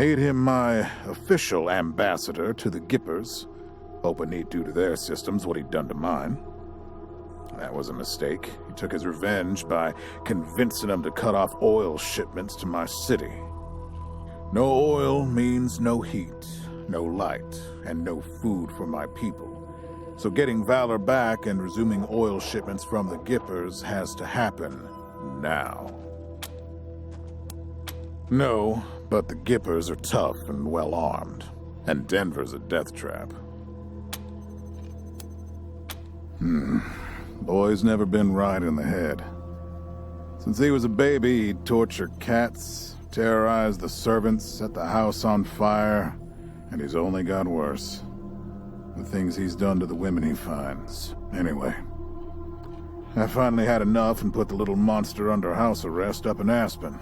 Made him my official ambassador to the Gippers, hoping he'd do to their systems what he'd done to mine. That was a mistake. He took his revenge by convincing them to cut off oil shipments to my city. No oil means no heat, no light, and no food for my people. So getting Valor back and resuming oil shipments from the Gippers has to happen now. No, but the Gippers are tough and well-armed, and Denver's a death trap. Boy's never been right in the head. Since he was a baby, he'd torture cats, terrorize the servants, set the house on fire, and he's only got worse. The things he's done to the women he finds. Anyway, I finally had enough and put the little monster under house arrest up in Aspen.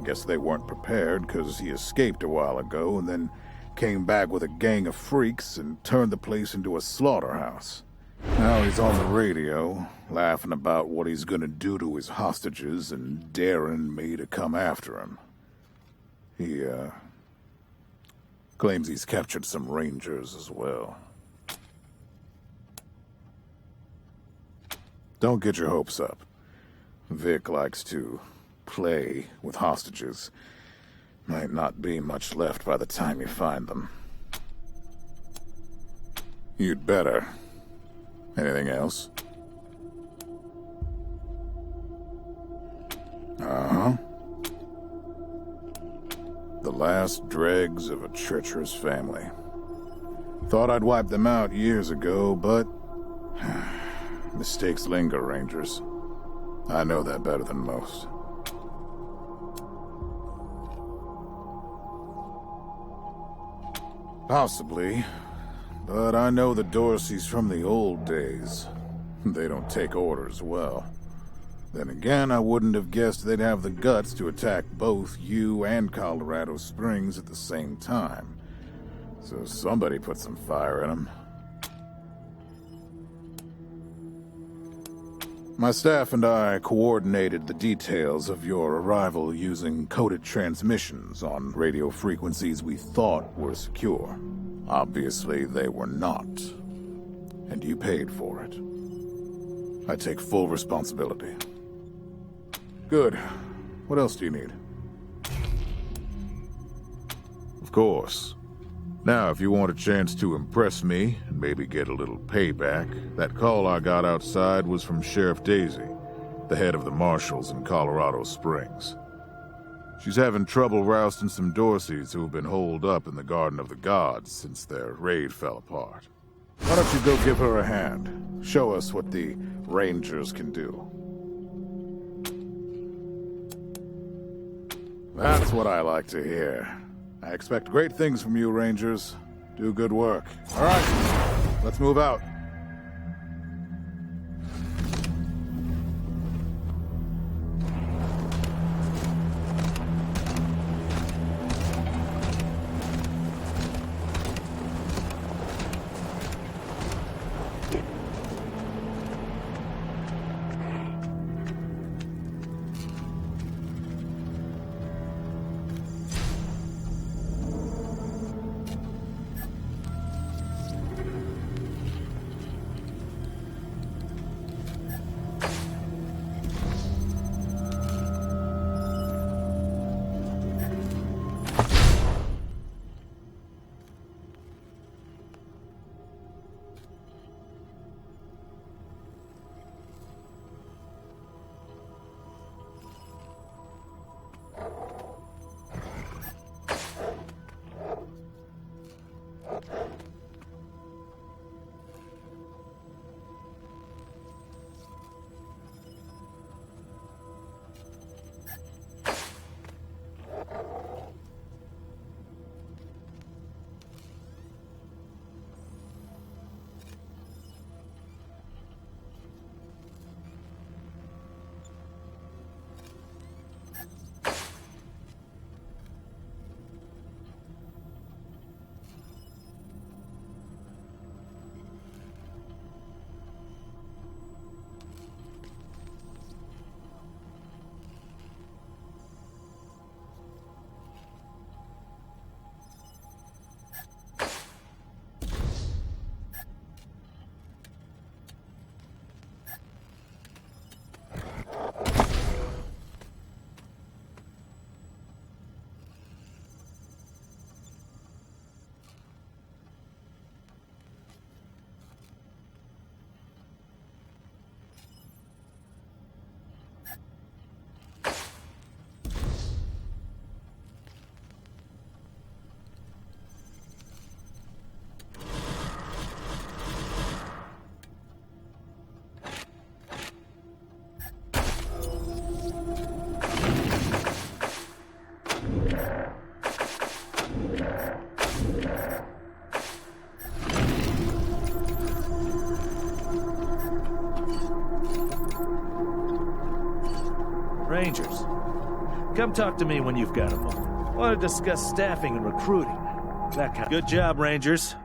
Guess they weren't prepared because he escaped a while ago and then came back with a gang of freaks and turned the place into a slaughterhouse. Now he's on the radio, laughing about what he's gonna do to his hostages and daring me to come after him. He, claims he's captured some rangers as well. Don't get your hopes up. Vic likes to play with hostages. Might not be much left by the time you find them. You'd better. Anything else? Uh-huh. The last dregs of a treacherous family. Thought I'd wiped them out years ago, but mistakes linger, Rangers. I know that better than most. Possibly, but I know the Dorseys from the old days. They don't take orders well. Then again, I wouldn't have guessed they'd have the guts to attack both you and Colorado Springs at the same time. So somebody put some fire in them. My staff and I coordinated the details of your arrival using coded transmissions on radio frequencies we thought were secure. Obviously, they were not. And you paid for it. I take full responsibility. Good. What else do you need? Of course. Now, if you want a chance to impress me and maybe get a little payback, that call I got outside was from Sheriff Daisy, the head of the marshals in Colorado Springs. She's having trouble rousting some Dorseys who have been holed up in the Garden of the Gods since their raid fell apart. Why don't you go give her a hand? Show us what the Rangers can do. That's what I like to hear. I expect great things from you, Rangers. Do good work. All right, let's move out. Rangers, come talk to me when you've got a moment. Want to discuss staffing and recruiting. That kind. Good job, Rangers.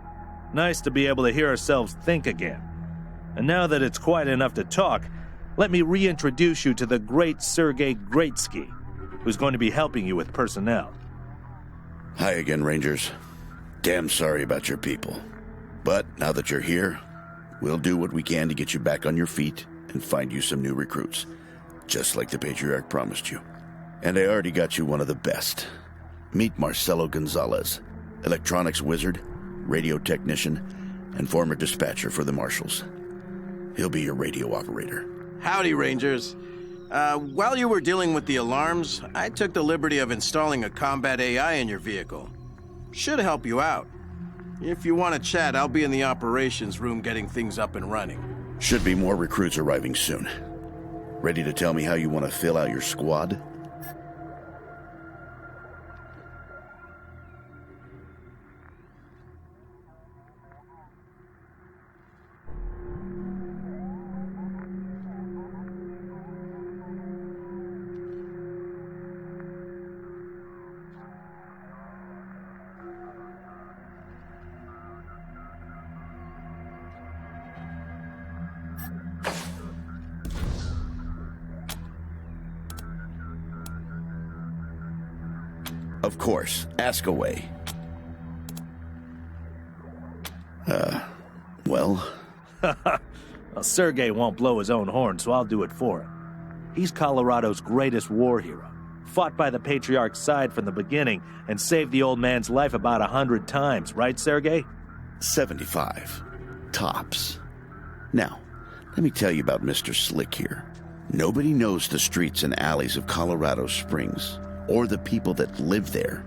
Nice to be able to hear ourselves think again. And now that it's quiet enough to talk, let me reintroduce you to the great Sergei Greatsky, who's going to be helping you with personnel. Hi again, Rangers. Damn sorry about your people. But now that you're here, we'll do what we can to get you back on your feet and find you some new recruits, just like the Patriarch promised you. And I already got you one of the best. Meet Marcelo Gonzalez, electronics wizard, radio technician, and former dispatcher for the Marshals. He'll be your radio operator. Howdy, Rangers. While you were dealing with the alarms, I took the liberty of installing a combat AI in your vehicle. Should help you out. If you want to chat, I'll be in the operations room getting things up and running. Should be more recruits arriving soon. Ready to tell me how you want to fill out your squad? Of course. Ask away. Well? Well, Sergei won't blow his own horn, so I'll do it for him. He's Colorado's greatest war hero. Fought by the Patriarch's side from the beginning and saved the old man's life about 100 times, right, Sergei? 75. Tops. Now, let me tell you about Mr. Slick here. Nobody knows the streets and alleys of Colorado Springs, or the people that live there,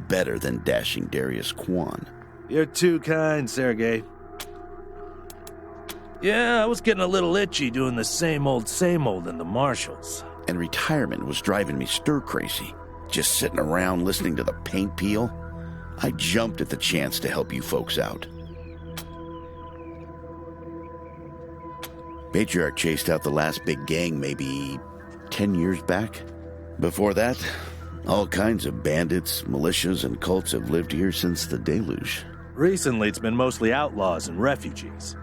better than dashing Darius Kwan. You're too kind, Sergei. Yeah, I was getting a little itchy doing the same old in the Marshals. And retirement was driving me stir-crazy. Just sitting around listening to the paint peel. I jumped at the chance to help you folks out. Patriarch chased out the last big gang maybe 10 years back. Before that, all kinds of bandits, militias, and cults have lived here since the deluge. Recently, it's been mostly outlaws and refugees.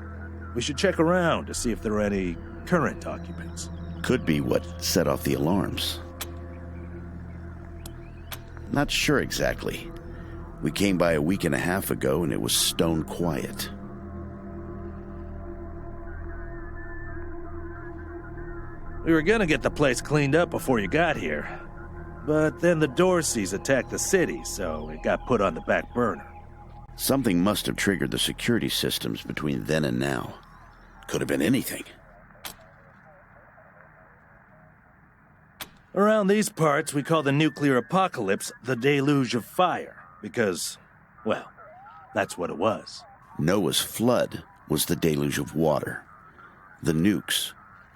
We should check around to see if there are any current occupants. Could be what set off the alarms. Not sure exactly. We came by a week and a half ago and it was stone quiet. We were gonna get the place cleaned up before you got here. But then the Dorseys attacked the city, so it got put on the back burner. Something must have triggered the security systems between then and now. Could have been anything. Around these parts, we call the nuclear apocalypse the deluge of fire, because, well, that's what it was. Noah's flood was the deluge of water. The nukes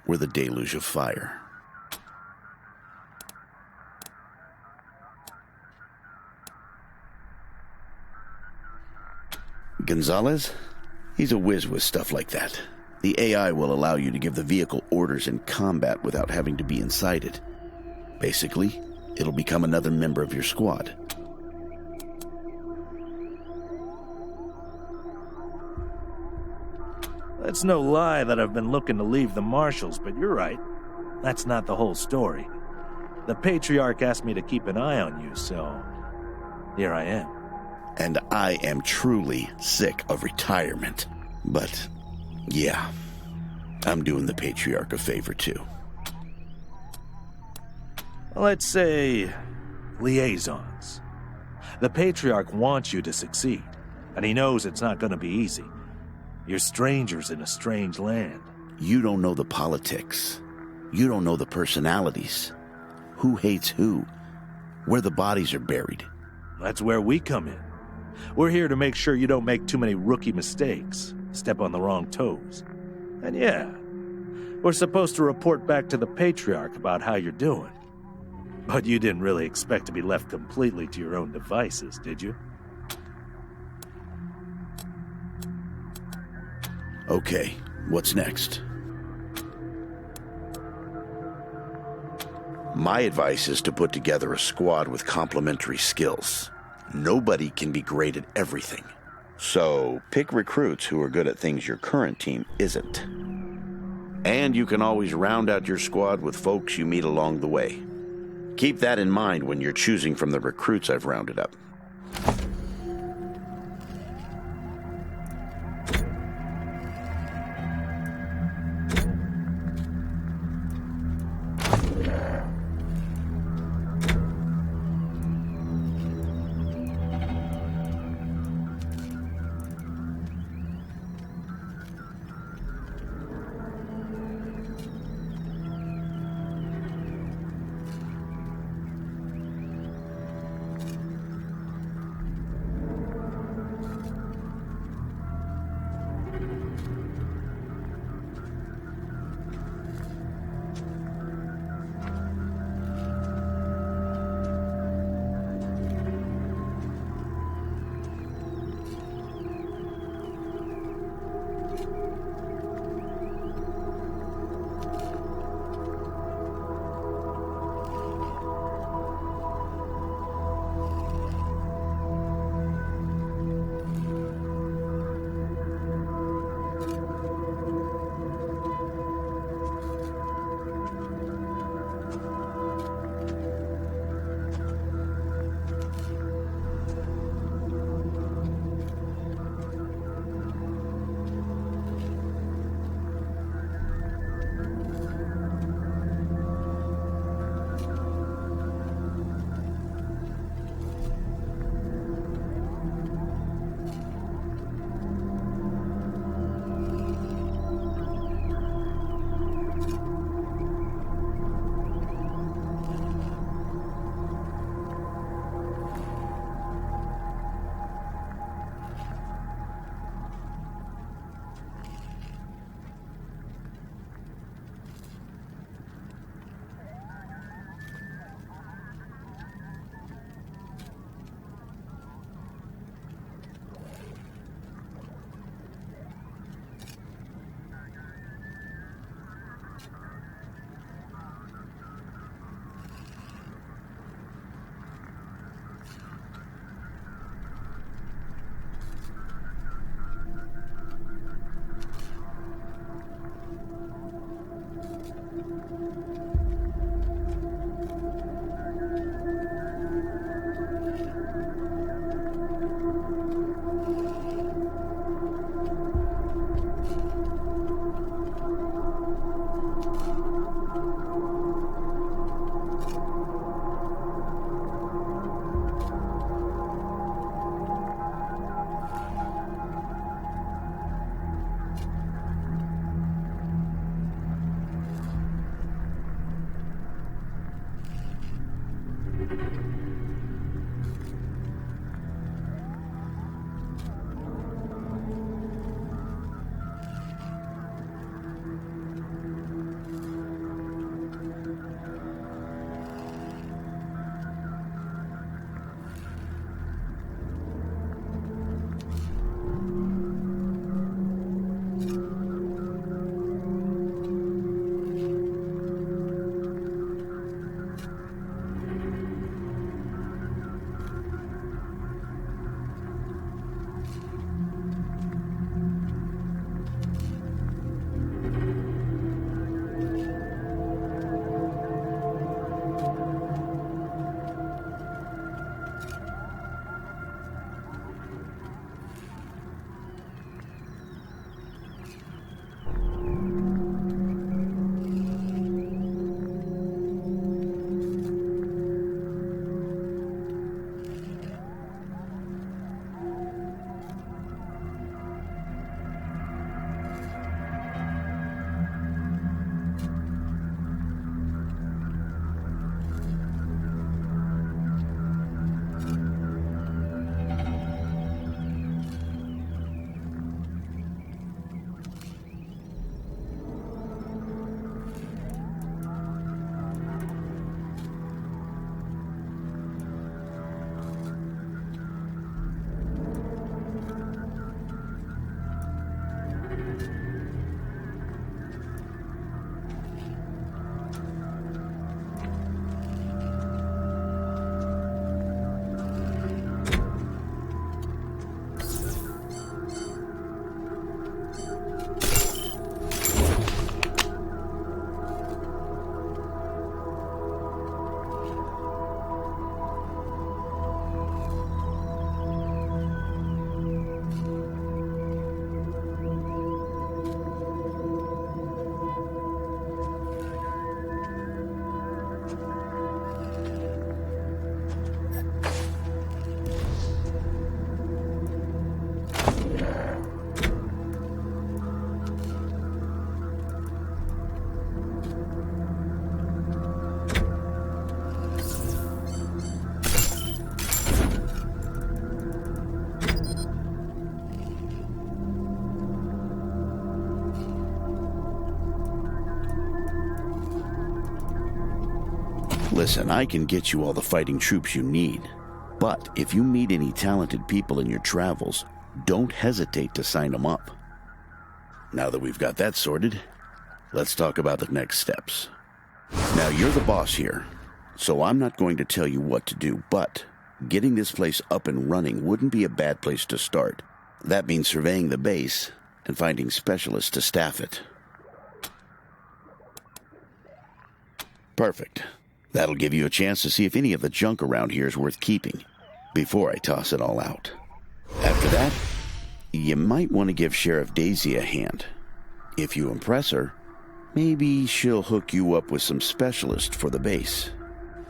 were the deluge of fire. Gonzalez? He's a whiz with stuff like that. The AI will allow you to give the vehicle orders in combat without having to be inside it. Basically, it'll become another member of your squad. It's no lie that I've been looking to leave the Marshals, but you're right. That's not the whole story. The Patriarch asked me to keep an eye on you, so here I am. And I am truly sick of retirement. But, yeah, I'm doing the Patriarch a favor too. Let's say liaisons. The Patriarch wants you to succeed, and he knows it's not going to be easy. You're strangers in a strange land. You don't know the politics. You don't know the personalities. Who hates who? Where the bodies are buried. That's where we come in. We're here to make sure you don't make too many rookie mistakes, step on the wrong toes. And yeah, we're supposed to report back to the Patriarch about how you're doing. But you didn't really expect to be left completely to your own devices, did you? Okay, what's next? My advice is to put together a squad with complementary skills. Nobody can be great at everything. So pick recruits who are good at things your current team isn't. And you can always round out your squad with folks you meet along the way. Keep that in mind when you're choosing from the recruits I've rounded up. Listen, I can get you all the fighting troops you need. But if you meet any talented people in your travels, don't hesitate to sign them up. Now that we've got that sorted, let's talk about the next steps. Now, you're the boss here, so I'm not going to tell you what to do, but getting this place up and running wouldn't be a bad place to start. That means surveying the base and finding specialists to staff it. Perfect. That'll give you a chance to see if any of the junk around here is worth keeping before I toss it all out. After that, you might want to give Sheriff Daisy a hand. If you impress her, maybe she'll hook you up with some specialists for the base.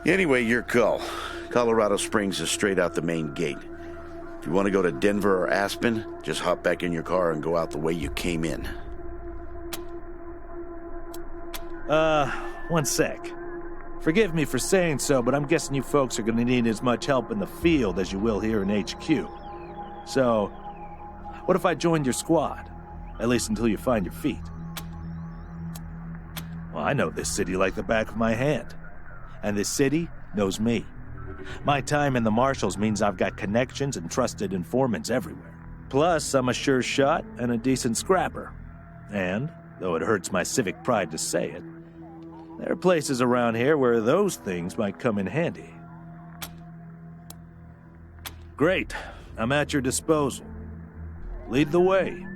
Anyway, your call. Colorado Springs is straight out the main gate. If you want to go to Denver or Aspen, just hop back in your car and go out the way you came in. One sec. Forgive me for saying so, but I'm guessing you folks are going to need as much help in the field as you will here in HQ. So, what if I joined your squad? At least until you find your feet. Well, I know this city like the back of my hand. And this city knows me. My time in the Marshals means I've got connections and trusted informants everywhere. Plus, I'm a sure shot and a decent scrapper. And, though it hurts my civic pride to say it, there are places around here where those things might come in handy. Great. I'm at your disposal. Lead the way.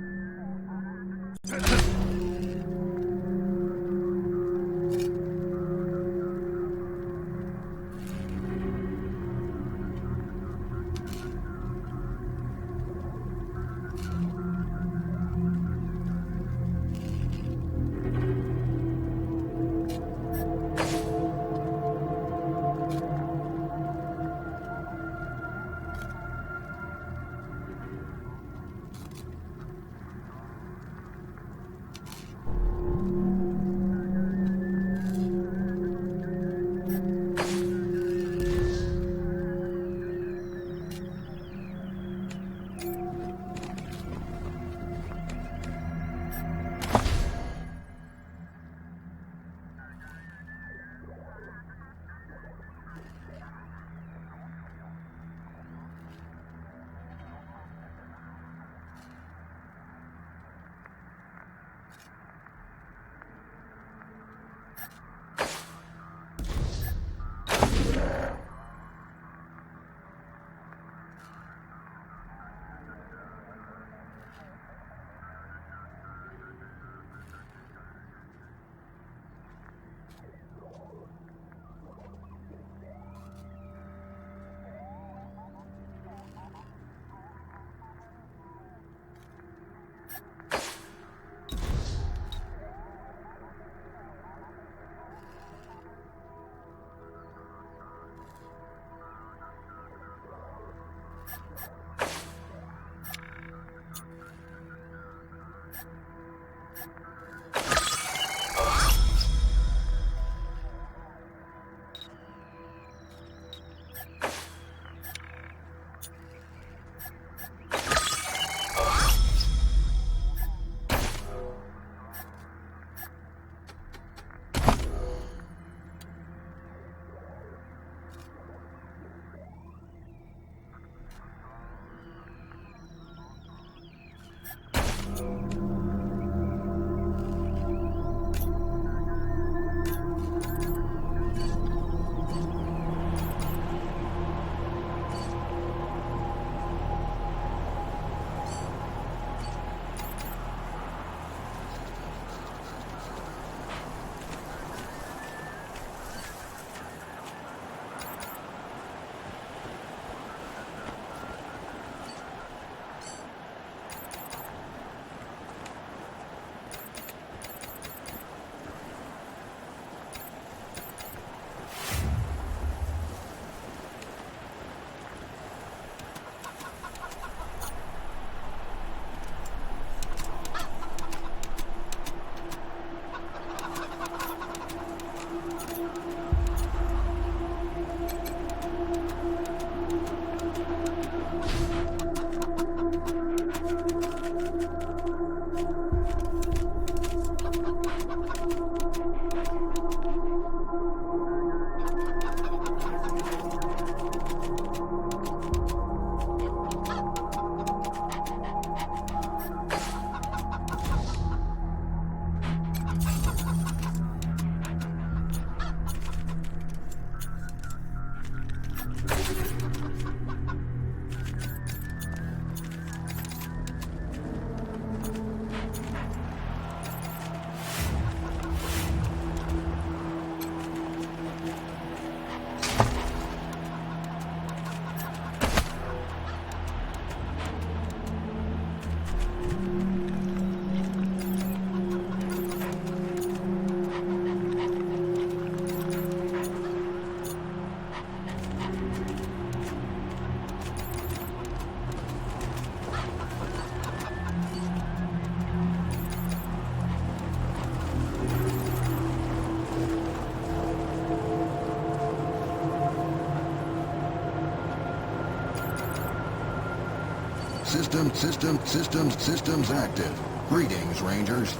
Systems active. Greetings, Rangers.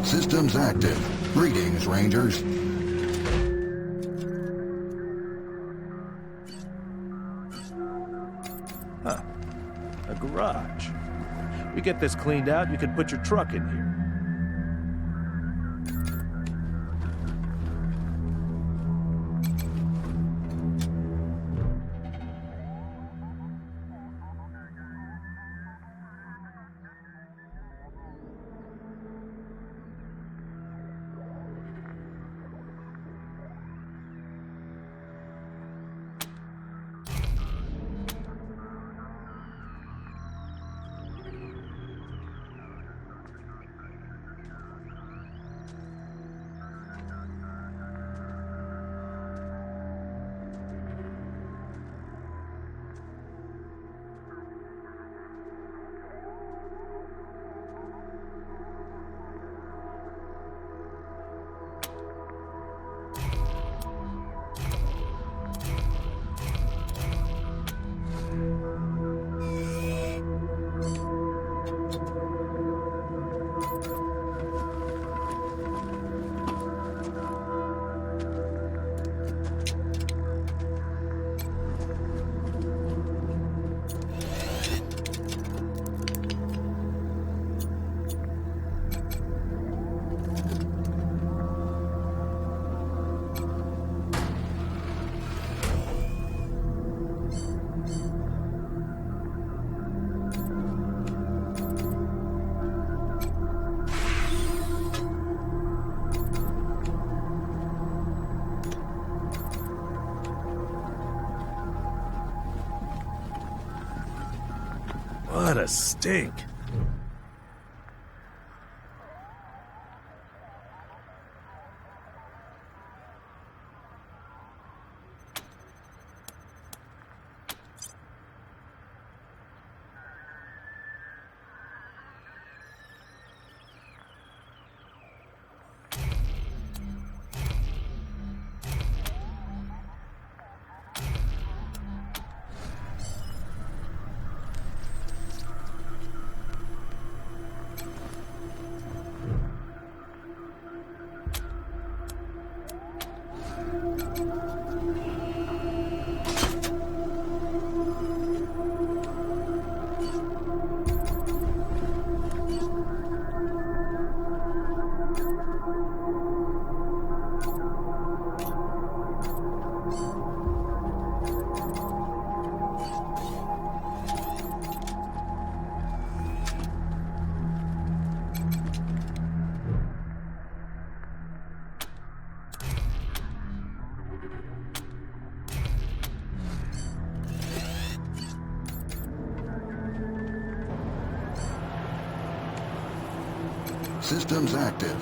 Systems active. Greetings, Rangers. Huh. A garage. You get this cleaned out, you can put your truck in here. What a stink. Systems active.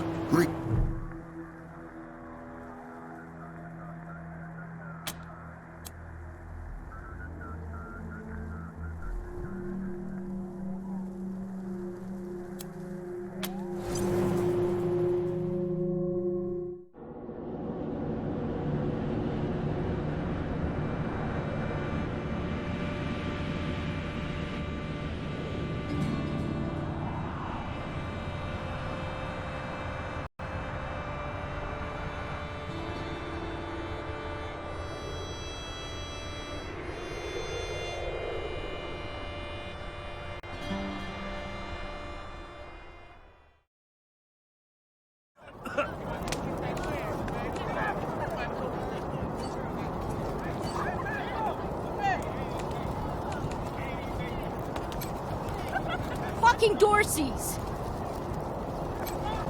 Fucking Dorseys!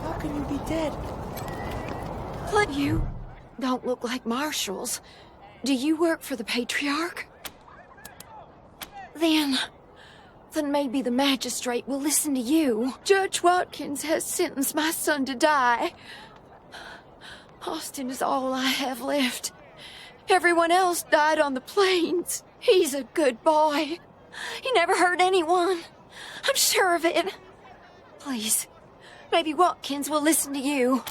How can you be dead? But you don't look like marshals. Do you work for the Patriarch? Then maybe the magistrate will listen to you. Judge Watkins has sentenced my son to die. Austin is all I have left. Everyone else died on the plains. He's a good boy. He never hurt anyone. I'm sure of it. Please, maybe Watkins will listen to you.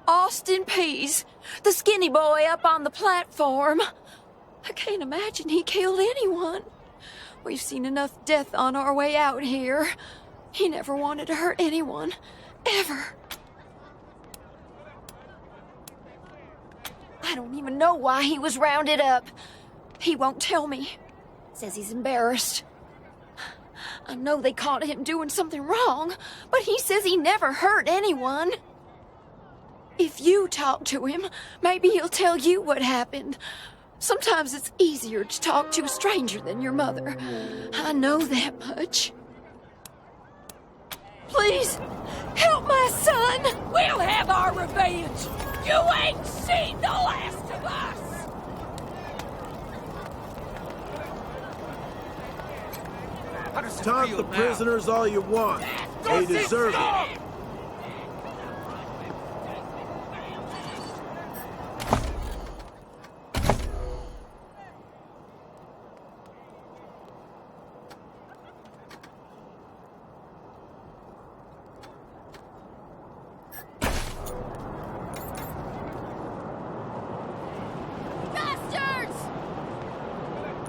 Austin Pease, the skinny boy up on the platform. I can't imagine he killed anyone. We've seen enough death on our way out here. He never wanted to hurt anyone, ever. I don't even know why he was rounded up. He won't tell me. Says he's embarrassed. I know they caught him doing something wrong, but he says he never hurt anyone. If you talk to him, maybe he'll tell you what happened. Sometimes it's easier to talk to a stranger than your mother. I know that much. Please, help my son! We'll have our revenge! You ain't seen the last of us! Talk the prisoners all you want. They deserve it.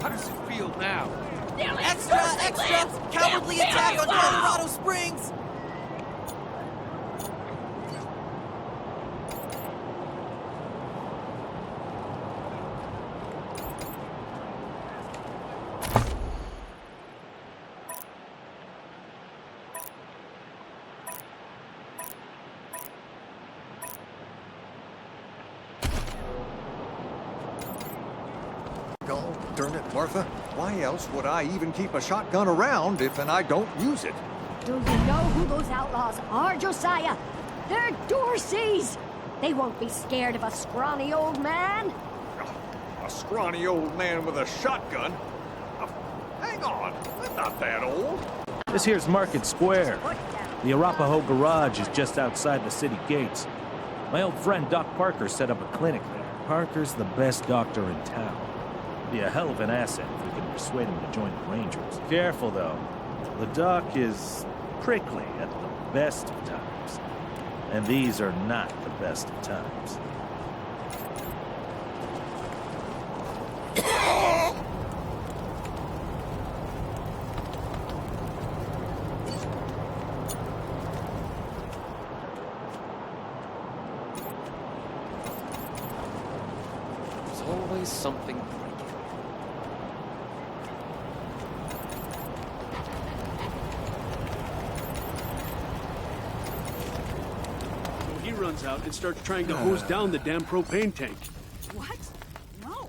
How does it feel now? Extra! Cowardly attack on Colorado Springs! Darn it, Martha. Why else would I even keep a shotgun around if I don't use it? Do you know who those outlaws are, Josiah? They're Dorseys! They won't be scared of a scrawny old man. A scrawny old man with a shotgun? Hang on, I'm not that old. This here's Market Square. The Arapahoe Garage is just outside the city gates. My old friend Doc Parker set up a clinic there. Parker's the best doctor in town. Be a hell of an asset if we can persuade him to join the Rangers. Careful, though. The Doc is prickly at the best of times. And these are not the best of times. There's always something breaking. He runs out and starts trying to hose down the damn propane tank. What? No.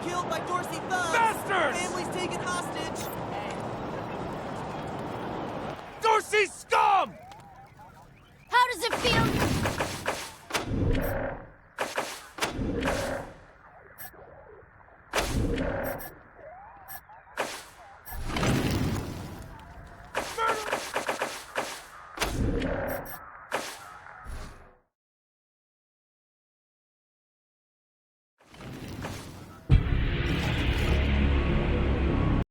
Killed by Dorsey thugs! Bastards! Families taken hostage! Dorsey scum! How does it feel